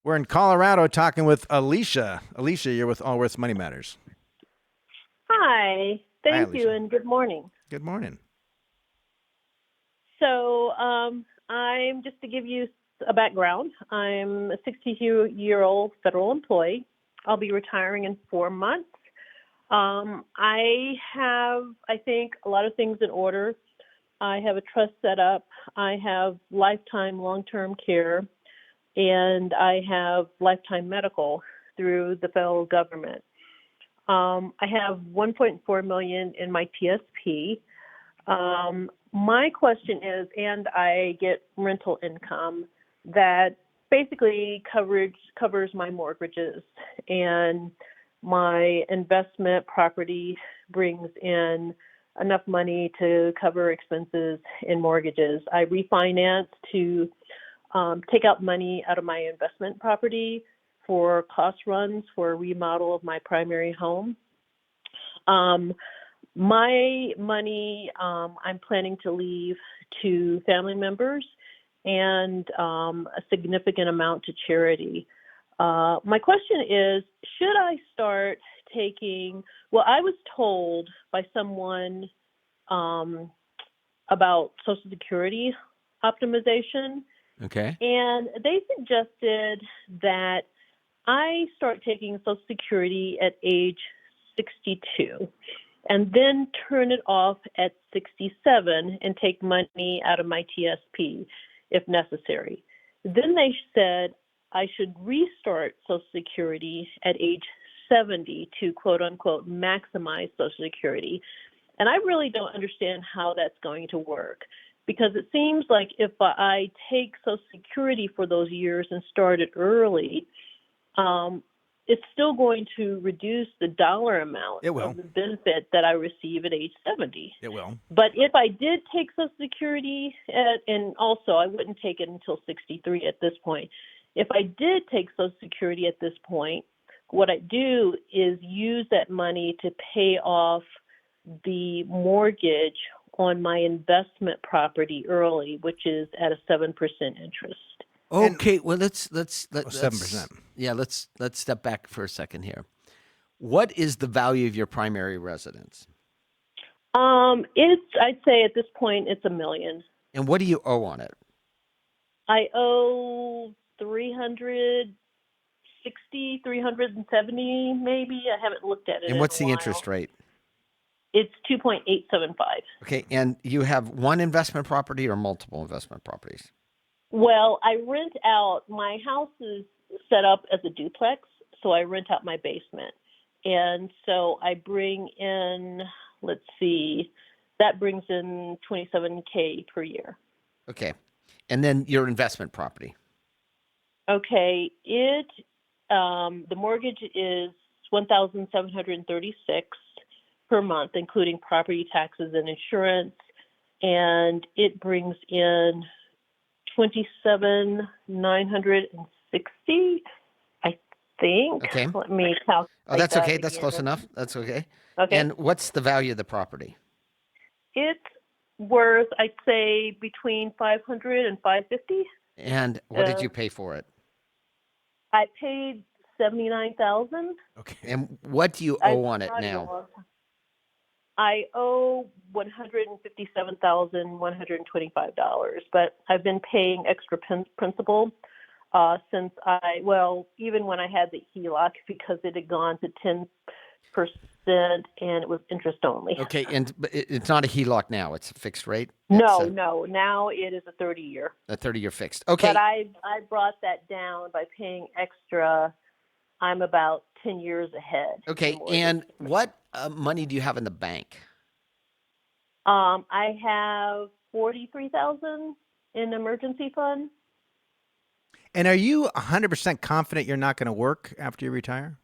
We're in Colorado talking with Alicia. Alicia, you're with Allworth Money Matters. Hi, Hi, thank you, Alicia. and good morning. Good morning. So, I'm just to give you a background. I'm a 62-year-old federal employee. I'll be retiring in 4 months. I have, I think, a lot of things in order. I have a trust set up. I have lifetime long-term care, and I have lifetime medical through the federal government. I have 1.4 million in my TSP. My question is, and I get rental income that basically covers my mortgages, and my investment property brings in enough money to cover expenses and mortgages. I refinance to take out money out of my investment property for cost runs for a remodel of my primary home. My money, I'm planning to leave to family members and a significant amount to charity. My question is, should I start taking, well, I was told by someone about Social Security optimization, Okay. and they suggested that I start taking Social Security at age 62 and then turn it off at 67 and take money out of my TSP if necessary. Then they said I should restart Social Security at age 70 to quote unquote maximize Social Security. And I really don't understand how that's going to work, because it seems like if I take Social Security for those years and start it early, it's still going to reduce the dollar amount It of will. the benefit that I receive at age 70. It will. But if I did take Social Security, and also I wouldn't take it until 63 at this point. If I did take Social Security at this point, what I do is use that money to pay off the mortgage on my investment property early, which is at a 7% interest. Okay, well let's 7%. yeah, let's step back for a second here. What is the value of your primary residence? I'd say at this point it's $1 million. And what do you owe on it? I owe 360, 370 maybe. I haven't looked at it And in what's a the while. interest rate? It's 2.875. Okay, and you have one investment property or multiple investment properties? Well, I rent out, my house is set up as a duplex, so I rent out my basement. And so I bring in, let's see, that brings in $27K per year. Okay. And then your investment property. Okay, the mortgage is $1,736 per month, including property taxes and insurance, and it brings in $27,960, I think. Okay. Let me calculate. Oh, that's that okay. That's close again. enough. That's okay. Okay. And what's the value of the property? It's worth, I'd say, between 500 and 550. And what did you pay for it? I paid 79,000. Okay. And what do you owe on it now? I owe $157,125, but I've been paying extra principal since even when I had the HELOC, because it had gone to 10% and it was interest only. Okay, and it's not a HELOC now. It's a fixed rate? No. Now it is a 30-year. A 30-year fixed. Okay. But I brought that down by paying extra. I'm about 10 years ahead. Okay, and what money do you have in the bank? I have 43,000 in emergency fund. And are you 100% confident you're not going to work after you retire?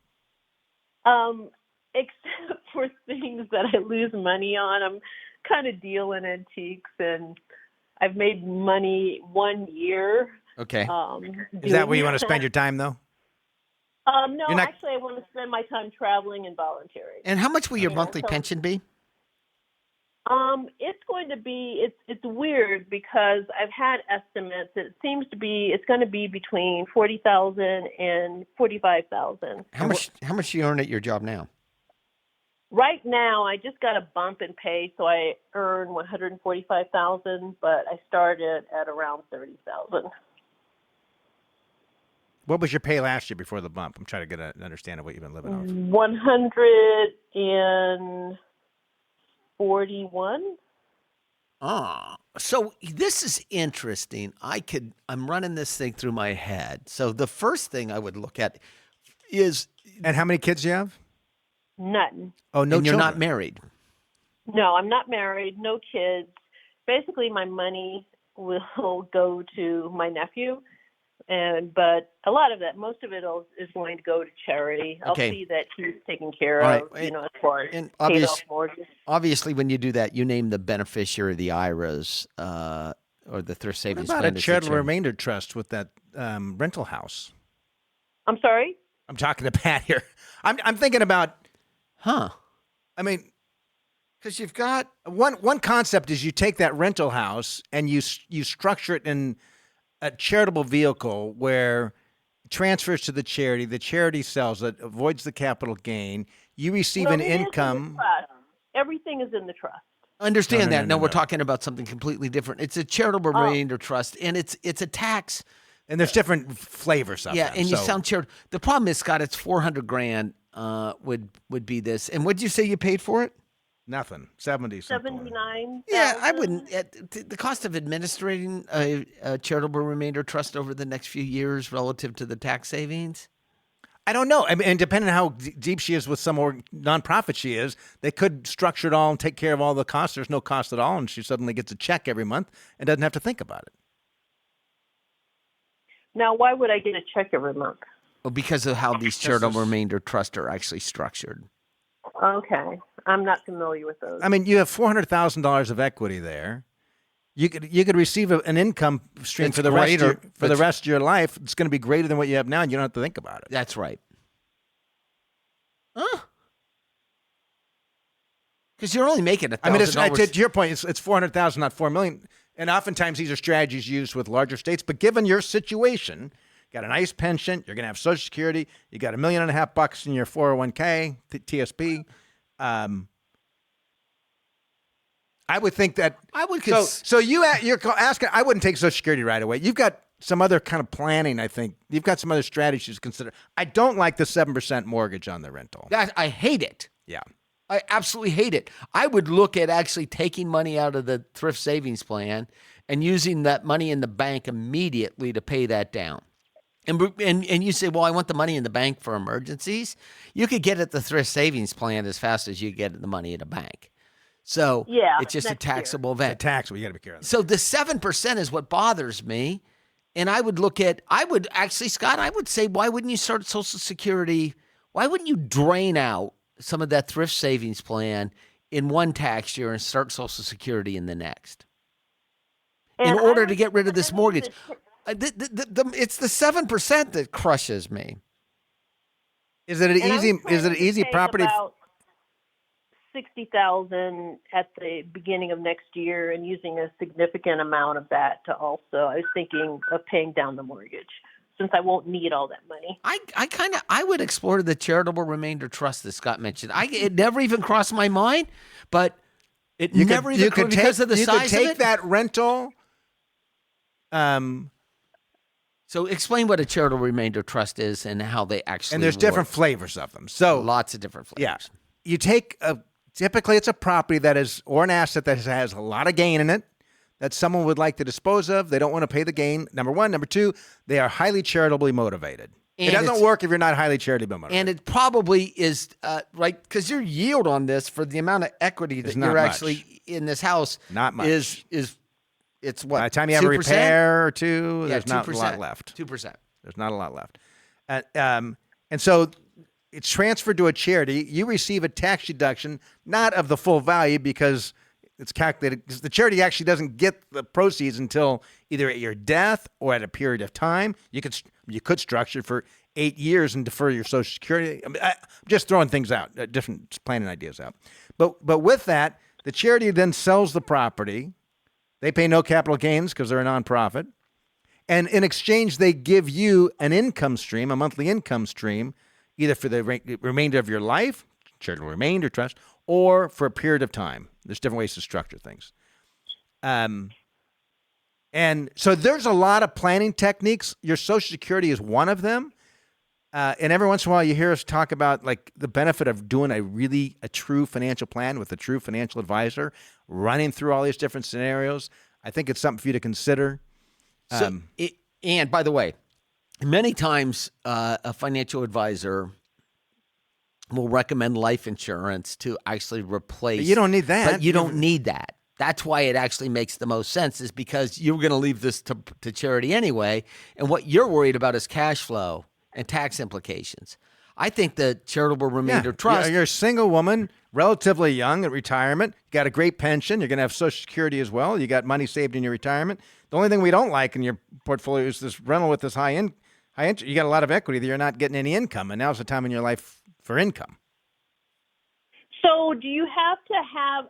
Except for things that I lose money on. I'm kind of dealing antiques, and I've made money 1 year. Okay. Is that where you want to spend your time, though? No, actually, I want to spend my time traveling and volunteering. And how much will your monthly pension be? It's going to be it's weird because I've had estimates. It's going to be between 40,000 and 45,000. How much do you earn at your job now? Right now, I just got a bump in pay, so I earn 145,000, but I started at around 30,000. What was your pay last year before the bump? I'm trying to get an understanding of what you've been living off. 141. So this is interesting. I'm running this thing through my head. So the first thing I would look at is, And how many kids do you have? None. Oh, no, and you're not children. married. No, I'm not married. No kids. Basically, my money will go to my nephew, but a lot of that, most of it is going to go to charity. Okay. I'll see that he's taken care All of, right. as far as And paid off mortgage. obviously, when you do that, you name the beneficiary of the IRAs or the thrift What savings about a plan. charitable remainder trust with that rental house? I'm sorry? I'm talking to Pat here. I'm thinking about, Huh? I mean, Because you've got one concept is you take that rental house and you structure it in a charitable vehicle where it transfers to the charity sells it, avoids the capital gain, you receive an It is in the income. trust. Everything is in the trust. understand No, that. no, No, no, we're no. talking about something completely different. It's a charitable remainder trust, and it's a tax. And there's different flavors of Yeah, them. and you so sound charitable. The problem is, Scott, it's $400,000 would be this. And what did you say you paid for it? nothing. 70 something. 79. Yeah, I wouldn't. The cost of administrating a charitable remainder trust over the next few years relative to the tax savings. I don't know. I mean, and depending on how deep she is with some more nonprofit she is, they could structure it all and take care of all the costs. There's no cost at all, and she suddenly gets a check every month and doesn't have to think about it. Now, why would I get a check every month? Well, because of how these charitable remainder trusts are actually structured. Okay. I'm not familiar with those. I mean, you have $400,000 of equity there. You could receive an income stream It's for the greater. rest of your life. It's going to be greater than what you have now, and you don't have to think about it. That's right. Huh? Because you're only making $1,000. I mean, to your point, it's 400,000, not 4 million. And oftentimes these are strategies used with larger states. But given your situation, you got a nice pension, you're going to have Social Security, you got $1.5 million in your 401k, TSP. I would think that I would. So you're asking. I wouldn't take Social Security right away. You've got some other kind of planning. I think you've got some other strategies to consider. I don't like the 7% mortgage on the rental. I hate it. Yeah. I absolutely hate it. I would look at actually taking money out of the thrift savings plan and using that money in the bank immediately to pay that down. And you say, well, I want the money in the bank for emergencies. You could get at the thrift savings plan as fast as you get the money in a bank. So Yeah, it's just a next year. taxable The event. tax, you got to be careful. So the 7% is what bothers me. And I would actually, Scott, I would say, why wouldn't you start Social Security? Why wouldn't you drain out some of that thrift savings plan in one tax year and start Social Security in the next? And in order I to would get rid of put this any mortgage. of It's the 7% that crushes me. Is it an And I was easy? Is planning it an to easy pay property? About 60,000 at the beginning of next year, and using a significant amount of that to also. I was thinking of paying down the mortgage, since I won't need all that money. I would explore the charitable remainder trust that Scott mentioned. It never even crossed my mind, but it never even could because of the size You could take of it. that rental. So explain what a charitable remainder trust is and how they actually And there's work. different flavors of them. So Lots of different flavors. yeah, you take typically it's a property that is, or an asset that has a lot of gain in it that someone would like to dispose of. They don't want to pay the gain. Number one. Number two, they are highly charitably motivated. And it doesn't it's- work if you're not highly charitably motivated. And it probably is right because your yield on this for the amount of equity that It's not you're much. actually in this house Not much. is it's what By the time you have a 2%? repair or two, Yeah, there's not a 2%. lot left. 2%. There's not a lot left. And so it's transferred to a charity. You receive a tax deduction, not of the full value because it's calculated, because the charity actually doesn't get the proceeds until either at your death or at a period of time. You could structure it for 8 years and defer your Social Security. I'm just throwing things out, different planning ideas out. But with that, The charity then sells the property. They pay no capital gains because they're a nonprofit. And in exchange, they give you an income stream, a monthly income stream, either for the remainder of your life, Charitable Remainder Trust, or for a period of time. There's different ways to structure things. And so there's a lot of planning techniques. Your Social Security is one of them. And every once in a while, you hear us talk about like the benefit of doing a true financial plan with a true financial advisor, running through all these different scenarios. I think it's something for you to consider. And by the way, many times a financial advisor will recommend life insurance to actually replace. But you don't need that. But you don't need that. That's why it actually makes the most sense, is because you're going to leave this to charity anyway. And what you're worried about is cash flow and tax implications. I think the Charitable Remainder Trust. You're a single woman, relatively young at retirement. You got a great pension. You're going to have Social Security as well. You got money saved in your retirement. The only thing we don't like in your portfolio is this rental with this high interest. You got a lot of equity that you're not getting any income, and now's the time in your life for income. So, do you have to have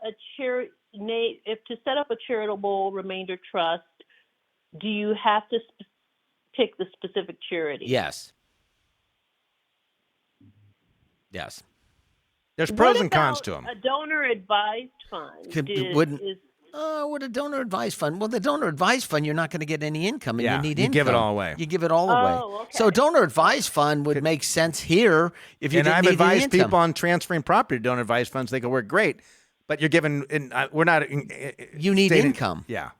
if to set up a charitable remainder trust? Do you have to pick the specific charity? Yes. Yes. There's pros and cons to them. A donor advised fund. What a donor advised fund? Well, the donor advised fund, you're not going to get any income, and you need income. You give it all away. You give it all away. Okay. So, donor advised fund would make sense here if you didn't I've need any advised income. people on transferring property to donor advised funds. They can work great, but you're given. We're not. You need income. Yeah.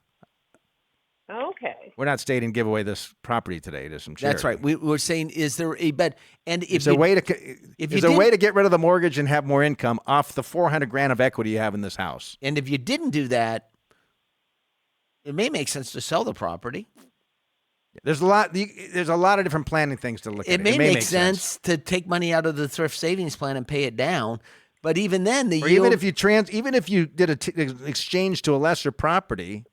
Okay. We're not stating give away this property today to some charity. That's right. We're saying, is there a bet? And if Is there a way to get rid of the mortgage and have more income off the $400,000 of equity you have in this house? And if you didn't do that, it may make sense to sell the property. There's a lot of different planning things to look at. It may make sense to take money out of the thrift savings plan and pay it down. But even then, even if you did an exchange to a lesser property,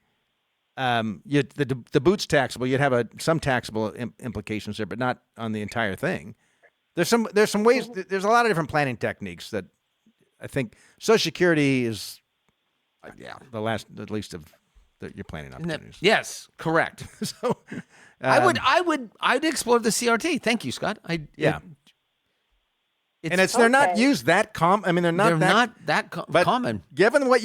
the boot's taxable. You'd have some taxable implications there, but not on the entire thing. There's some ways. There's a lot of different planning techniques that I think Social Security is, the last at least of your planning opportunities. Yes, correct. So I'd explore the CRT. Thank you, Scott. They're not used that common. I mean, they're not that common. Given what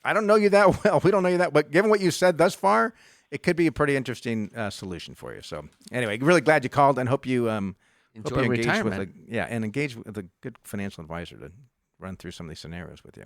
I don't know you that well. We don't know you that, but given what you said thus far, it could be a pretty interesting solution for you. So anyway, really glad you called, and hope you enjoy retirement. engage with a good financial advisor to run through some of these scenarios with you.